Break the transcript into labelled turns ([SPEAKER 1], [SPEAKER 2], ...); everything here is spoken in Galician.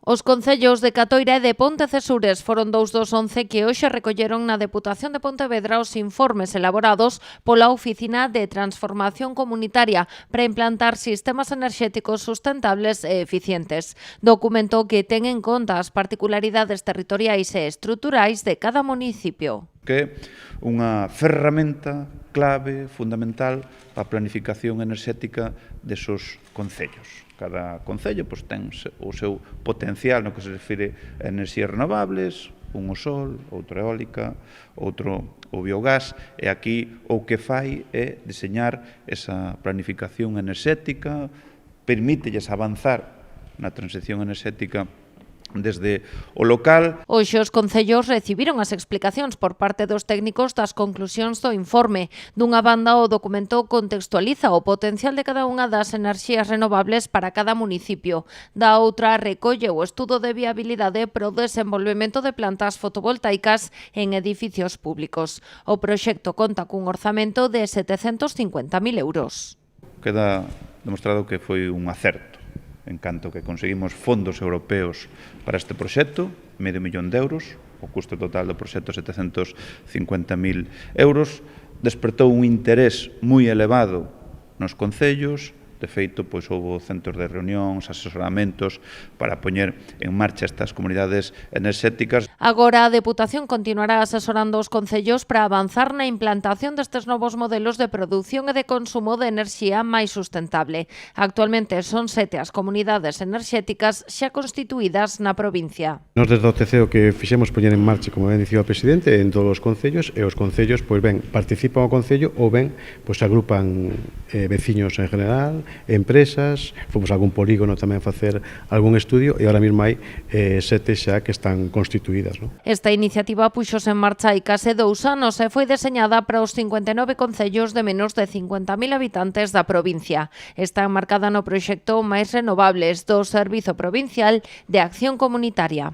[SPEAKER 1] Os concellos de Catoira e de Pontecesures foron dous dos 11 que hoxe recolleron na Deputación de Pontevedra os informes elaborados pola Oficina de Transformación Comunitaria para implantar sistemas enerxéticos sustentables e eficientes. Documento que ten en conta as particularidades territoriais e estruturais de cada municipio.
[SPEAKER 2] Que é unha ferramenta clave, fundamental, para a planificación enerxética desos concellos. Cada concello ten o seu potencial no que se refire a enerxías renovables, un o sol, outro eólica, outro o biogás, e aquí o que fai é diseñar esa planificación enerxética, permítelles avanzar na transición enerxética desde o local.
[SPEAKER 1] Hoxe os concellos recibiron as explicacións por parte dos técnicos das conclusións do informe. Dunha banda, o documento contextualiza o potencial de cada unha das enerxías renovables para cada municipio. Da outra, recolle o estudo de viabilidade para o desenvolvemento de plantas fotovoltaicas en edificios públicos. O proxecto conta cun orzamento de 750.000 euros.
[SPEAKER 2] Queda demostrado que foi un acerto, en canto que conseguimos fondos europeos para este proxecto, €500.000, o custo total do proxecto 750.000 euros, despertou un interés moi elevado nos concellos. De feito, houve centros de reunións, asesoramentos para poñer en marcha estas comunidades enerxéticas.
[SPEAKER 1] Agora a Deputación continuará asesorando os concellos para avanzar na implantación destes novos modelos de produción e de consumo de enerxía máis sustentable. Actualmente son 7 as comunidades enerxéticas xa constituídas na provincia.
[SPEAKER 3] Nos desde o TCO que fixemos poñer en marcha, como ben dicía o presidente, en todos os concellos, e os concellos participan o concello ou agrupan veciños en general, empresas, fomos a algún polígono tamén a facer algún estudio e ahora mesmo hai 7 xa que están constituídas.
[SPEAKER 1] Esta iniciativa puxose en marcha hai case 2 anos e foi deseñada para os 59 concellos de menos de 50.000 habitantes da provincia. Está enmarcada no proxecto Máis Renovables do Servizo Provincial de Acción Comunitaria.